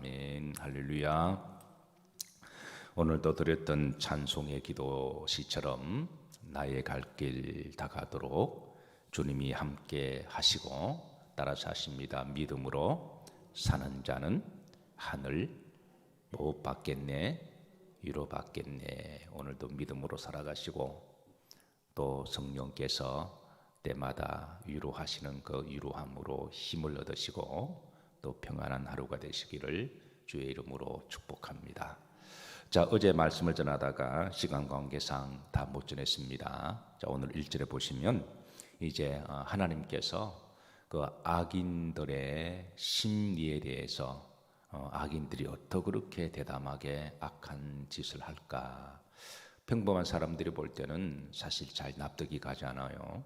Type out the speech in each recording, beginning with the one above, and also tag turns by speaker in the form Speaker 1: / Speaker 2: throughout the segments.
Speaker 1: 아멘. 할렐루야. 오늘도 드렸던 찬송의 기도 시처럼 나의 갈 길 다가도록 주님이 함께 하시고 따라서 하십니다. 믿음으로 사는 자는 하늘 못 받겠네, 위로 받겠네. 오늘도 믿음으로 살아가시고 또 성령께서 때마다 위로하시는 그 위로함으로 힘을 얻으시고 또 평안한 하루가 되시기를 주의 이름으로 축복합니다. 자, 어제 말씀을 전하다가 시간 관계상 다 못 전했습니다. 자, 오늘 1절에 보시면 이제 하나님께서 그 악인들의 심리에 대해서 악인들이 어떻게 그렇게 대담하게 악한 짓을 할까? 평범한 사람들이 볼 때는 사실 잘 납득이 가지 않아요.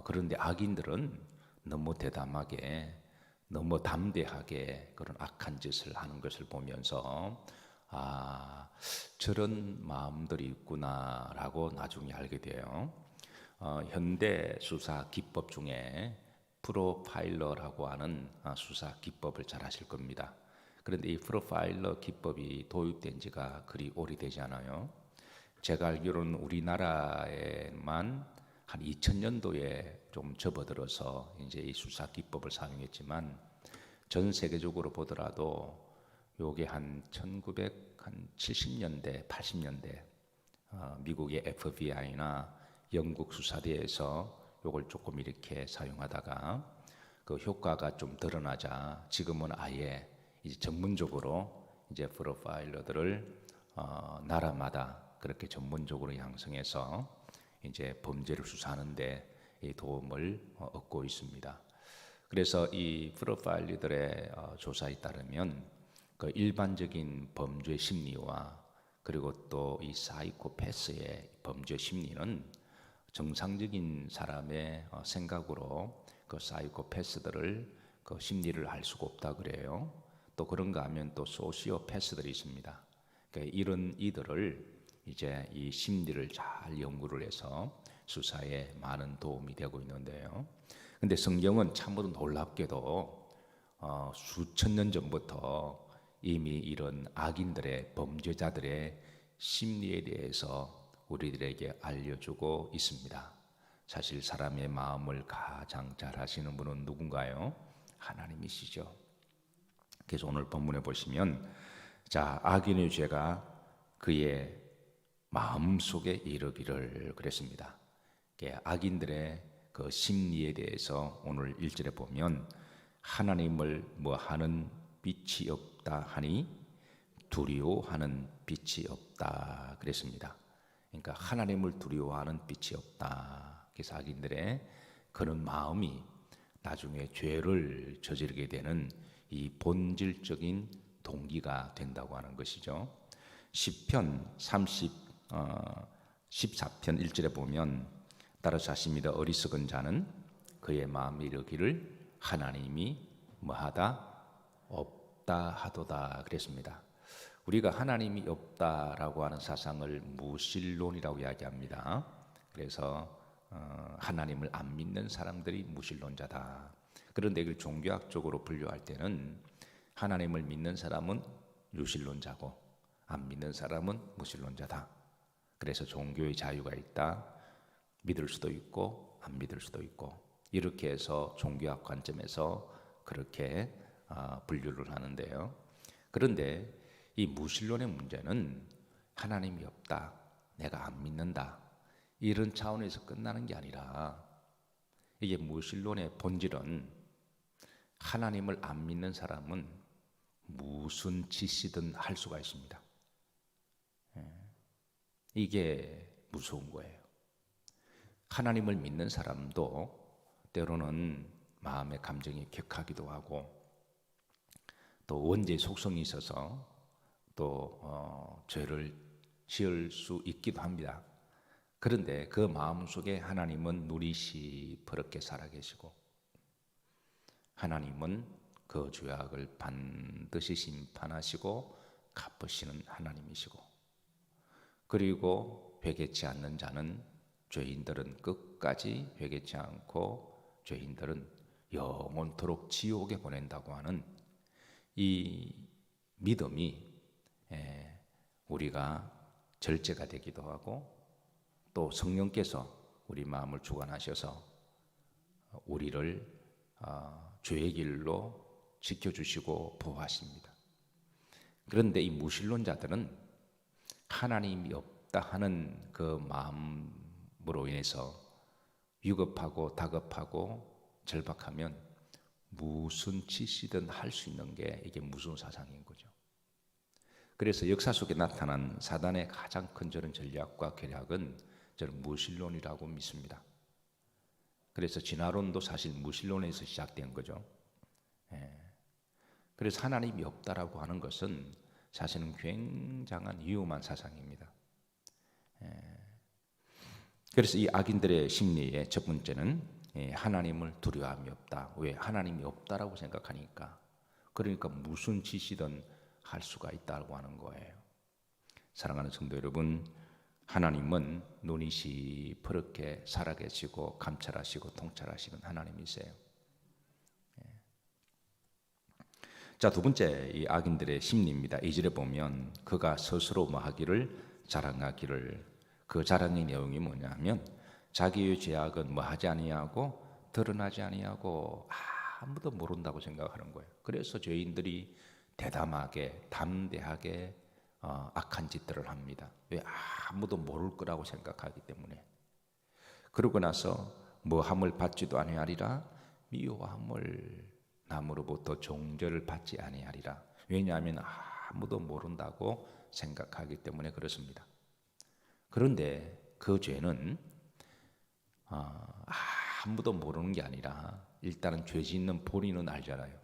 Speaker 1: 그런데 악인들은 너무 대담하게, 너무 담대하게 그런 악한 짓을 하는 것을 보면서 저런 마음들이 있구나라고 나중에 알게 돼요. 현대 수사 기법 중에 프로파일러라고 하는 수사 기법을 잘 아실 겁니다. 그런데 이 프로파일러 기법이 도입된 지가 그리 오래되지 않아요. 제가 알기로는 우리나라에만 한 2000년도에 좀 접어들어서 이제 이 수사 기법을 사용했지만 전 세계적으로 보더라도 요게 한 1970년대, 80년대 미국의 FBI나 영국 수사대에서 요걸 조금 이렇게 사용하다가 그 효과가 좀 드러나자 지금은 아예 이제 전문적으로 이제 프로파일러들을 나라마다 그렇게 전문적으로 양성해서 이제 범죄를 수사하는데 이 도움을 얻고 있습니다. 그래서 이 프로파일러들의 조사에 따르면 그 일반적인 범죄 심리와 그리고 또 이 사이코패스의 범죄 심리는 정상적인 사람의 생각으로 그 사이코패스들을 그 심리를 알 수가 없다 그래요. 또 그런가 하면 또 소시오패스들이 있습니다. 그러니까 이런 이들을 이제 이 심리를 잘 연구를 해서 수사에 많은 도움이 되고 있는데요. 근데 성경은 참으로 놀랍게도 수천 년 전부터 이미 이런 악인들의 범죄자들의 심리에 대해서 우리들에게 알려주고 있습니다. 사실 사람의 마음을 가장 잘 아시는 분은 누군가요? 하나님이시죠. 그래서 오늘 본문에 보시면 자, 악인의 죄가 그의 마음속에 이르기를 그랬습니다. 악인들의 그 심리에 대해서 오늘 1절에 보면 하나님을 뭐하는 빛이 없다 하니 두려워하는 빛이 없다 그랬습니다. 그러니까 하나님을 두려워하는 빛이 없다. 그래서 악인들의 그런 마음이 나중에 죄를 저지르게 되는 이 본질적인 동기가 된다고 하는 것이죠. 시편 14편 1절에 보면 따라서 하십니다. 어리석은 자는 그의 마음에 이르기를 하나님이 뭐하다? 없다 하도다 그랬습니다. 우리가 하나님이 없다라고 하는 사상을 무신론이라고 이야기합니다. 그래서 하나님을 안 믿는 사람들이 무신론자다. 그런데 이걸 종교학적으로 분류할 때는 하나님을 믿는 사람은 유신론자고 안 믿는 사람은 무신론자다. 그래서 종교의 자유가 있다. 믿을 수도 있고 안 믿을 수도 있고 이렇게 해서 종교학 관점에서 그렇게 분류를 하는데요. 그런데 이 무신론의 문제는 하나님이 없다, 내가 안 믿는다 이런 차원에서 끝나는 게 아니라 이게 무신론의 본질은 하나님을 안 믿는 사람은 무슨 짓이든 할 수가 있습니다. 이게 무서운 거예요. 하나님을 믿는 사람도 때로는 마음의 감정이 격하기도 하고 또 원죄의 속성이 있어서 또 죄를 지을 수 있기도 합니다. 그런데 그 마음속에 하나님은 누리시 버릇게 살아계시고 하나님은 그 죄악을 반드시 심판하시고 갚으시는 하나님이시고 그리고 회개치 않는 자는 죄인들은 끝까지 회개치 않고 죄인들은 영원토록 지옥에 보낸다고 하는 이 믿음이 우리가 절제가 되기도 하고 또 성령께서 우리 마음을 주관하셔서 우리를 죄의 길로 지켜주시고 보호하십니다. 그런데 이 무신론자들은 하나님이 없다 하는 그 마음으로 인해서 위급하고 다급하고 절박하면 무슨 짓이든 할 수 있는 게 이게 무슨 사상인 거죠. 그래서 역사 속에 나타난 사단의 가장 큰 저런 전략과 계략은 저는 무신론이라고 믿습니다. 그래서 진화론도 사실 무신론에서 시작된 거죠. 그래서 하나님이 없다라고 하는 것은 사실은 굉장한 위험한 사상입니다. 그래서 이 악인들의 심리의 첫 번째는 하나님을 두려움이 없다. 왜? 하나님이 없다라고 생각하니까. 그러니까 무슨 짓이든 할 수가 있다고 하는 거예요. 사랑하는 성도 여러분, 하나님은 눈이 시퍼렇게 살아계시고 감찰하시고 통찰하시는 하나님이세요. 자, 두 번째 이 악인들의 심리입니다. 2절에 보면 그가 스스로 뭐 하기를 자랑하기를, 그 자랑의 내용이 뭐냐면 자기의 죄악은 뭐 하지 아니하고 드러나지 아니하고 아무도 모른다고 생각하는 거예요. 그래서 죄인들이 대담하게 담대하게 악한 짓들을 합니다. 왜? 아무도 모를 거라고 생각하기 때문에. 그러고 나서 뭐함을 받지도 아니하리라, 미워함을 남으로부터 종절을 받지 아니하리라. 왜냐하면 아무도 모른다고 생각하기 때문에 그렇습니다. 그런데 그 죄는 아무도 모르는 게 아니라 일단은 죄 짓는 본인은 알잖아요.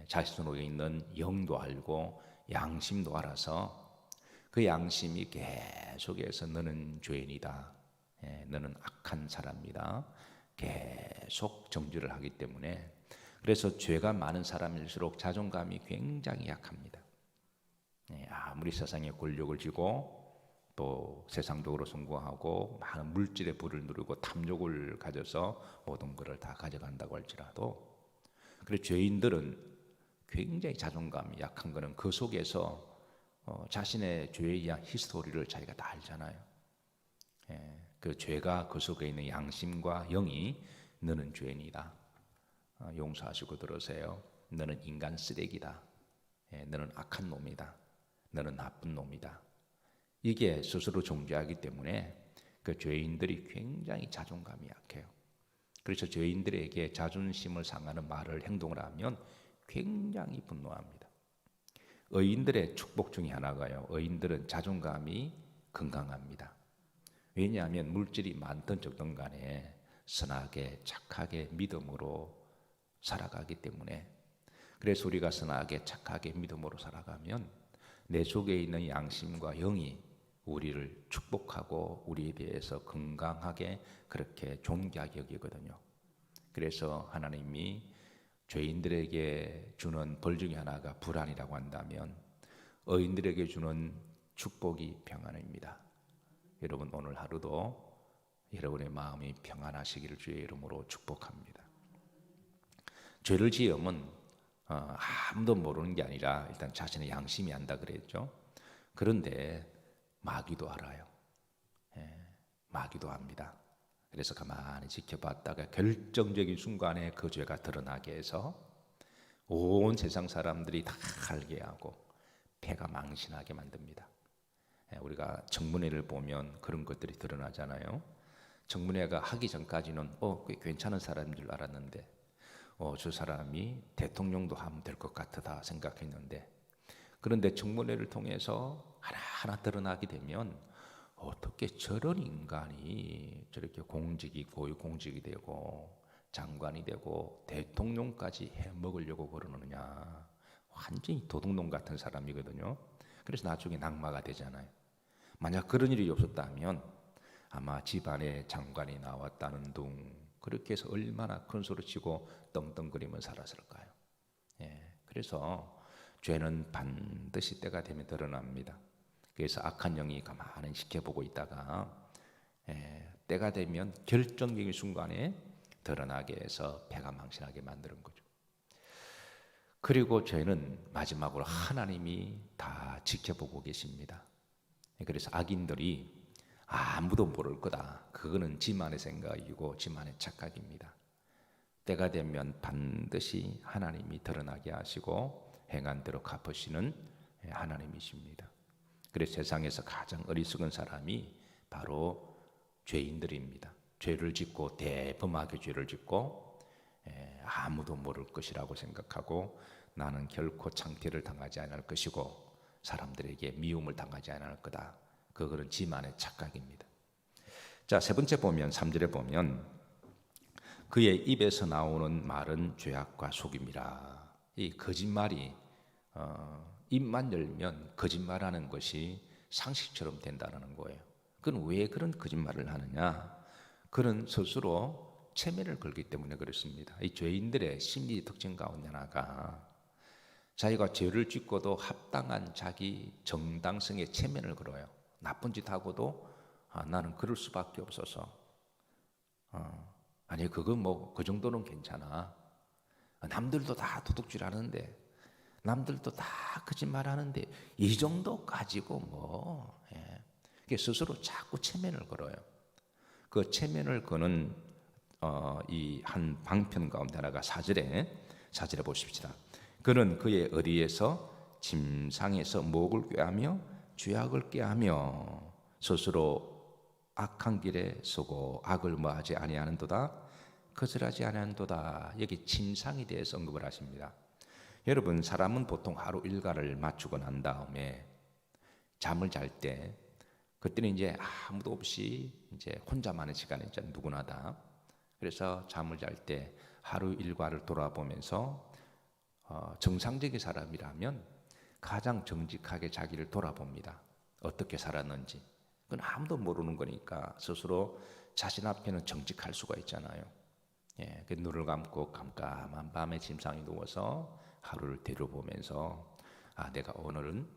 Speaker 1: 자신 속에 있는 영도 알고 양심도 알아서 그 양심이 계속해서 너는 죄인이다, 너는 악한 사람이다 계속 정죄를 하기 때문에, 그래서 죄가 많은 사람일수록 자존감이 굉장히 약합니다. 아무리 세상에 권력을 쥐고 또 세상적으로 성공하고 많은 물질의 부를 누리고 탐욕을 가져서 모든 것을 다 가져간다고 할지라도, 그래서 죄인들은 굉장히 자존감이 약한 것은 그 속에서 자신의 죄에 의한 히스토리를 자기가 다 알잖아요. 그 죄가 그 속에 있는 양심과 영이 너는 죄인이다, 용서하시고 들으세요, 너는 인간 쓰레기다, 너는 악한 놈이다, 너는 나쁜 놈이다, 이게 스스로 정죄하기 때문에 그 죄인들이 굉장히 자존감이 약해요. 그래서 죄인들에게 자존심을 상하는 말을, 행동을 하면 굉장히 분노합니다. 의인들의 축복 중에 하나가요, 의인들은 자존감이 건강합니다. 왜냐하면 물질이 많든 적든 간에 선하게 착하게 믿음으로 살아가기 때문에. 그래서 우리가 선하게 착하게 믿음으로 살아가면 내 속에 있는 양심과 영이 우리를 축복하고 우리에 대해서 건강하게 그렇게 존귀하게 여기거든요. 그래서 하나님이 죄인들에게 주는 벌 중에 하나가 불안이라고 한다면 의인들에게 주는 축복이 평안입니다. 여러분, 오늘 하루도 여러분의 마음이 평안하시기를 주의 이름으로 축복합니다. 죄를 지으면 아무도 모르는 게 아니라 일단 자신의 양심이 안다 그랬죠. 그런데 마귀도 알아요. 마귀도 압니다. 그래서 가만히 지켜봤다가 결정적인 순간에 그 죄가 드러나게 해서 온 세상 사람들이 다 알게 하고 패가 망신하게 만듭니다. 우리가 청문회를 보면 그런 것들이 드러나잖아요. 청문회가 하기 전까지는 꽤 괜찮은 사람인 줄 알았는데 저 사람이 대통령도 하면 될 것 같다 생각했는데, 그런데 청문회를 통해서 하나하나 드러나게 되면 어떻게 저런 인간이 저렇게 고위공직이 되고 장관이 되고 대통령까지 해먹으려고 그러느냐. 완전히 도둑놈 같은 사람이거든요. 그래서 나중에 낙마가 되잖아요. 만약 그런 일이 없었다면 아마 집안에 장관이 나왔다는 둥, 그렇게 해서 얼마나 큰 소리치고 떵떵거리며 살았을까요? 그래서 죄는 반드시 때가 되면 드러납니다. 그래서 악한 영이 가만히 지켜보고 있다가 때가 되면 결정적인 순간에 드러나게 해서 패가 망신하게 만드는 거죠. 그리고 저희는 마지막으로 하나님이 다 지켜보고 계십니다. 그래서 악인들이 아무도 모를 거다. 그거는 지만의 생각이고 지만의 착각입니다. 때가 되면 반드시 하나님이 드러나게 하시고 행한 대로 갚으시는 하나님이십니다. 그래서 세상에서 가장 어리석은 사람이 바로 죄인들입니다. 죄를 짓고 대범하게 죄를 짓고 아무도 모를 것이라고 생각하고 나는 결코 창피를 당하지 않을 것이고 사람들에게 미움을 당하지 않을 거다. 그거는 지만의 착각입니다. 자, 세 번째 보면 3절에 보면 그의 입에서 나오는 말은 죄악과 속임이라. 이 거짓말이 입만 열면 거짓말하는 것이 상식처럼 된다는 거예요. 그건 왜 그런 거짓말을 하느냐? 그는 스스로 체면을 걸기 때문에 그렇습니다. 이 죄인들의 심리 특징 가운데 하나가 자기가 죄를 짓고도 합당한 자기 정당성의 체면을 걸어요. 나쁜 짓 하고도 나는 그럴 수밖에 없어서 아니 그거 뭐 그 정도는 괜찮아. 남들도 다 도둑질 하는데 남들도 다 거짓말 하는데 이 정도 가지고 뭐 스스로 자꾸 체면을 걸어요. 그 체면을 거는 이 한 방편 가운데 하나가 4절에 보십시다. 그는 그의 의리에서 짐상에서 목을 꾀하며 죄악을 꾀하며 스스로 악한 길에 서고 악을 뭐하지 아니하는도다 거절하지 아니하는도다. 여기 짐상에 대해서 언급을 하십니다. 여러분 사람은 보통 하루 일과를 마치고 난 다음에 잠을 잘 때 그때는 이제 아무도 없이 이제 혼자만의 시간이 있죠. 누구나 다. 그래서 잠을 잘 때 하루 일과를 돌아보면서 정상적인 사람이라면 가장 정직하게 자기를 돌아봅니다. 어떻게 살았는지. 그건 아무도 모르는 거니까 스스로 자신 앞에는 정직할 수가 있잖아요. 그 눈을 감고 깜깜한 밤에 침상에 누워서 하루를 되돌아보면서 내가 오늘은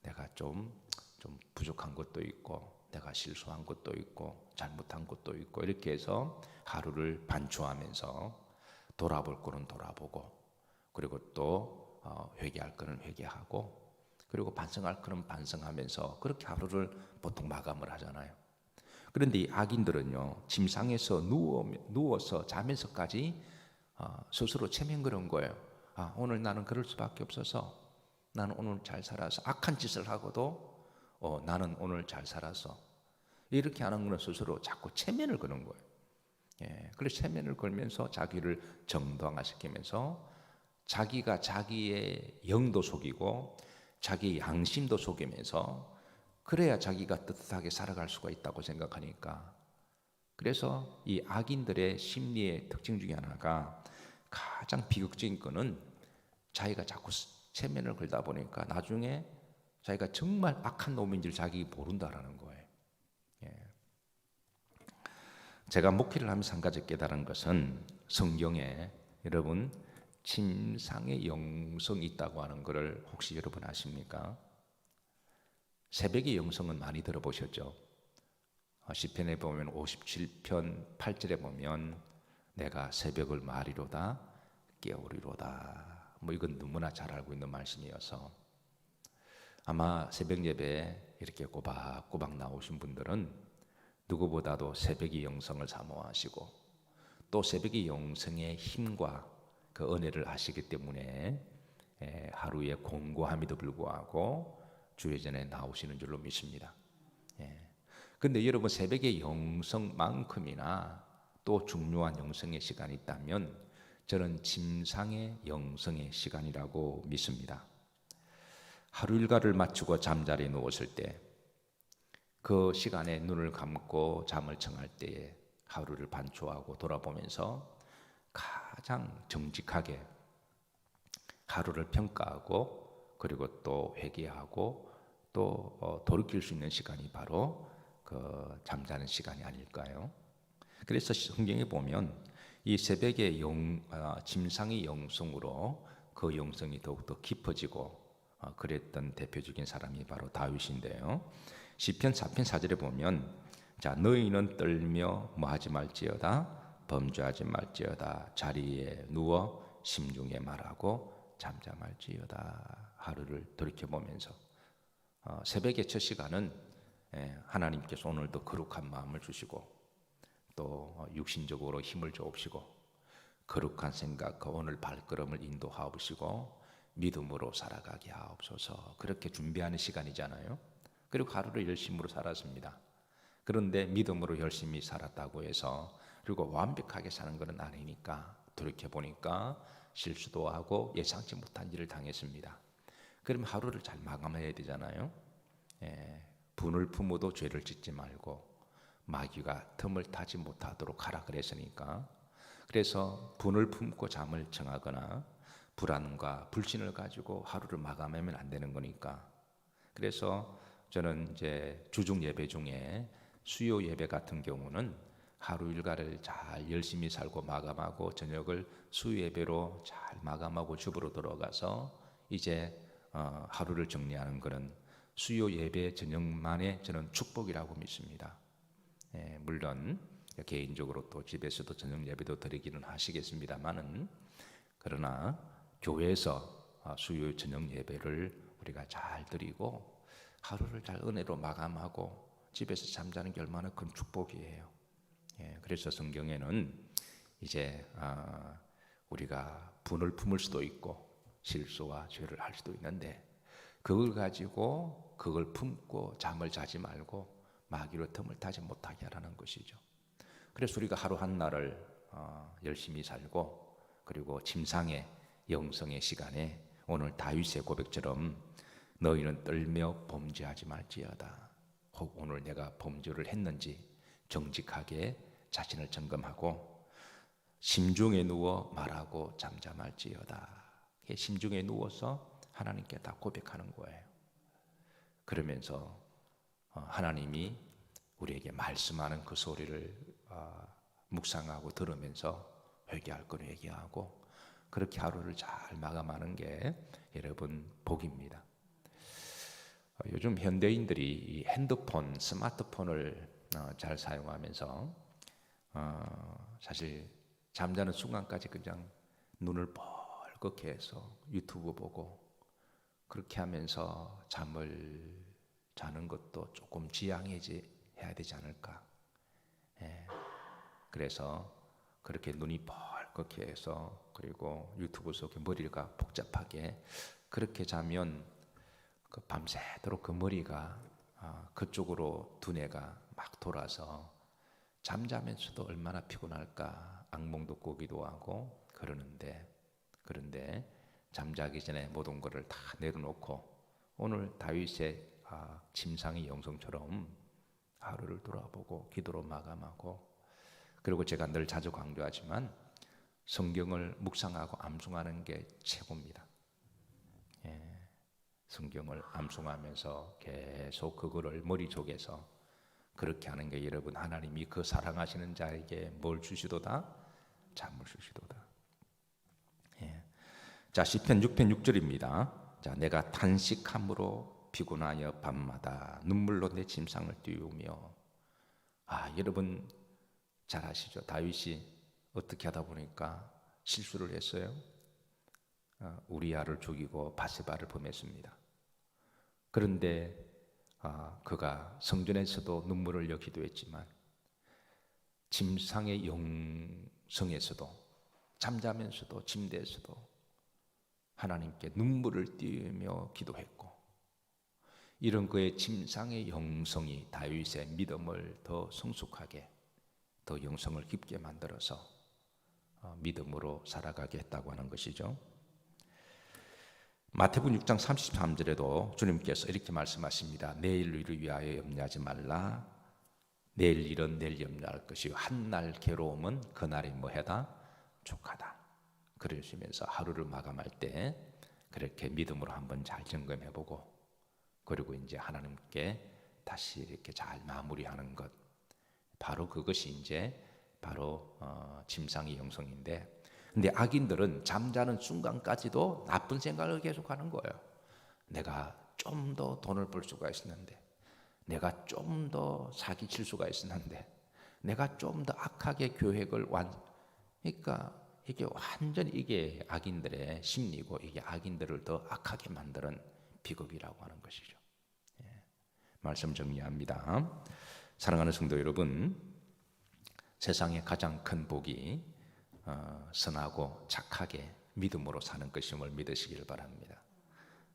Speaker 1: 내가 좀 부족한 것도 있고 내가 실수한 것도 있고 잘못한 것도 있고 이렇게 해서 하루를 반추하면서 돌아볼 거는 돌아보고 그리고 또 회개할 거는 회개하고 그리고 반성할 거는 반성하면서 그렇게 하루를 보통 마감을 하잖아요. 그런데 이 악인들은요 침상에서 누워서 자면서까지 스스로 체면 그런 거예요. 오늘 나는 그럴 수밖에 없어서 나는 오늘 잘 살아서 악한 짓을 하고도 나는 오늘 잘 살아서 이렇게 하는 거는 스스로 자꾸 체면을 거는 거예요. 그래서 체면을 걸면서 자기를 정당화시키면서 자기가 자기의 영도 속이고 자기 양심도 속이면서 그래야 자기가 떳떳하게 살아갈 수가 있다고 생각하니까 그래서 이 악인들의 심리의 특징 중에 하나가 가장 비극적인 거는 자기가 자꾸 체면을 걸다 보니까 나중에 자기가 정말 악한 놈인 줄 자기 모른다라는 거예요. 제가 목회를 하면서 한 가지 깨달은 것은 성경에 여러분 침상의 영성이 있다고 하는 것을 혹시 여러분 아십니까? 새벽의 영성은 많이 들어보셨죠? 시편에 보면 57편 8절에 보면 내가 새벽을 마리로다 깨우리로다. 뭐 이건 너무나 잘 알고 있는 말씀이어서 아마 새벽 예배에 이렇게 꼬박꼬박 나오신 분들은 누구보다도 새벽의 영성을 사모하시고 또 새벽의 영성의 힘과 그 은혜를 아시기 때문에 하루에 공고함에도 불구하고 주회전에 나오시는 줄로 믿습니다. 그런데 여러분 새벽의 영성만큼이나 또 중요한 영성의 시간이 있다면 저는 침상의 영성의 시간이라고 믿습니다. 하루 일과를 마치고 잠자리에 누웠을 때 그 시간에 눈을 감고 잠을 청할 때에 하루를 반추하고 돌아보면서 가장 정직하게 하루를 평가하고 그리고 또 회개하고 또 돌이킬 수 있는 시간이 바로 그 잠자는 시간이 아닐까요? 그래서 성경에 보면 이 새벽의 침상의 영성으로 그 영성이 더욱더 깊어지고 그랬던 대표적인 사람이 바로 다윗인데요. 시편 4편 4절에 보면 자 너희는 떨며 뭐하지 말지어다 범죄하지 말지어다 자리에 누워 심중에 말하고 잠잠할지어다. 하루를 돌이켜보면서 새벽의 첫 시간은 하나님께서 오늘도 거룩한 마음을 주시고 또 육신적으로 힘을 주옵시고 거룩한 생각과 오늘 발걸음을 인도하옵시고 믿음으로 살아가게 하옵소서. 그렇게 준비하는 시간이잖아요. 그리고 하루를 열심으로 살았습니다. 그런데 믿음으로 열심히 살았다고 해서 그리고 완벽하게 사는 것은 아니니까 돌이켜보니까 실수도 하고 예상치 못한 일을 당했습니다. 그럼 하루를 잘 마감해야 되잖아요. 분을 품어도 죄를 짓지 말고 마귀가 틈을 타지 못하도록 하라 그랬으니까, 그래서 분을 품고 잠을 청하거나 불안과 불신을 가지고 하루를 마감하면 안 되는 거니까, 그래서 저는 이제 주중 예배 중에 수요 예배 같은 경우는 하루 일과를 잘 열심히 살고 마감하고 저녁을 수요 예배로 잘 마감하고 집으로 돌아가서 이제 하루를 정리하는 것은 수요 예배 저녁만의 저는 축복이라고 믿습니다. 물론 개인적으로 또 집에서도 저녁 예배도 드리기는 하시겠습니다만은, 그러나 교회에서 수요 저녁 예배를 우리가 잘 드리고 하루를 잘 은혜로 마감하고 집에서 잠자는 게 얼마나 큰 축복이에요. 그래서 성경에는 이제 우리가 분을 품을 수도 있고 실수와 죄를 할 수도 있는데 그걸 가지고 그걸 품고 잠을 자지 말고 마귀로 틈을 타지 못하게 하라는 것이죠. 그래서 우리가 하루 한 날을 열심히 살고 그리고 침상의 영성의 시간에 오늘 다윗의 고백처럼 너희는 떨며 범죄하지 말지어다. 혹 오늘 내가 범죄를 했는지 정직하게 자신을 점검하고 심중에 누워 말하고 잠잠할지어다. 심중에 누워서 하나님께 다 고백하는 거예요. 그러면서 하나님이 우리에게 말씀하는 그 소리를 묵상하고 들으면서 회개할 건 회개하고 그렇게 하루를 잘 마감하는 게 여러분 복입니다. 요즘 현대인들이 이 핸드폰, 스마트폰을 잘 사용하면서 사실 잠자는 순간까지 그냥 눈을 뻘겋게 해서 유튜브 보고 그렇게 하면서 잠을 자는 것도 조금 지양해야 되지 않을까. 그래서 그렇게 눈이 뻘겋게 해서 그리고 유튜브 속에 머리가 복잡하게 그렇게 자면 그 밤새도록 그 머리가 그쪽으로 두뇌가 막 돌아서 잠자면서도 얼마나 피곤할까. 악몽도 꾸기도 하고 그런데 잠자기 전에 모든 것을 다 내려놓고 오늘 다윗의 침상의 영성처럼 하루를 돌아보고 기도로 마감하고, 그리고 제가 늘 자주 강조하지만 성경을 묵상하고 암송하는 게 최고입니다. 성경을 암송하면서 계속 그거를 머릿속에서 그렇게 하는 게 여러분 하나님이 그 사랑하시는 자에게 뭘 주시도다? 잠을 주시도다. 자, 시편 6편 6절입니다. 자, 내가 탄식함으로 피곤하여 밤마다 눈물로 내 침상을 띄우며. 여러분 잘 아시죠? 다윗이 어떻게 하다 보니까 실수를 했어요. 우리아를 죽이고 바세바를 범했습니다. 그런데 그가 성전에서도 눈물을 흘려 했지만 침상의 영성에서도 잠자면서도 침대에서도 하나님께 눈물을 띄우며 기도했고, 이런 그의 침상의 영성이 다윗의 믿음을 더 성숙하게 더 영성을 깊게 만들어서 믿음으로 살아가게 했다고 하는 것이죠. 마태복음 6장 33절에도 주님께서 이렇게 말씀하십니다. 내일 일을 위하여 염려하지 말라. 내일 일은 내일 염려할 것이요 한날 괴로움은 그날이 뭐하다? 족하다. 그러시면서 하루를 마감할 때 그렇게 믿음으로 한번 잘 점검해보고 그리고 이제 하나님께 다시 이렇게 잘 마무리하는 것, 바로 그것이 이제 바로 침상의 영성인데, 근데 악인들은 잠자는 순간까지도 나쁜 생각을 계속하는 거예요. 내가 좀 더 돈을 벌 수가 있었는데, 내가 좀 더 사기칠 수가 있었는데, 내가 좀 더 악하게 계획을 그러니까 이게 완전히 이게 악인들의 심리고 이게 악인들을 더 악하게 만드는 비극이라고 하는 것이죠. 말씀 정리합니다. 사랑하는 성도 여러분, 세상의 가장 큰 복이 선하고 착하게 믿음으로 사는 것임을 믿으시길 바랍니다.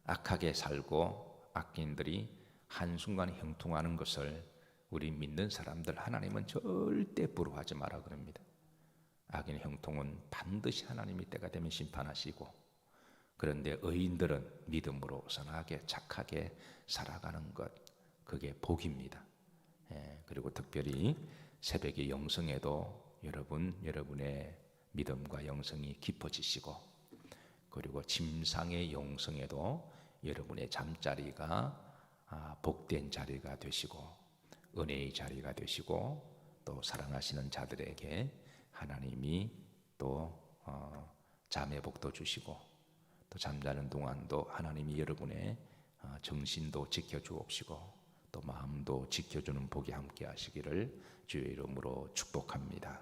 Speaker 1: 악하게 살고 악인들이 한순간 형통하는 것을 우리 믿는 사람들 하나님은 절대 부러워하지 마라 그럽니다. 악인 형통은 반드시 하나님이 때가 되면 심판하시고, 그런데 의인들은 믿음으로 선하게 착하게 살아가는 것, 그게 복입니다. 그리고 특별히 새벽의 영성에도 여러분의 믿음과 영성이 깊어지시고, 그리고 침상의 영성에도 여러분의 잠자리가 복된 자리가 되시고 은혜의 자리가 되시고, 또 사랑하시는 자들에게 하나님이 또 잠의 복도 주시고, 또 잠자는 동안도 하나님이 여러분의 정신도 지켜주옵시고 또 마음도 지켜주는 복이 함께 하시기를 주의 이름으로 축복합니다.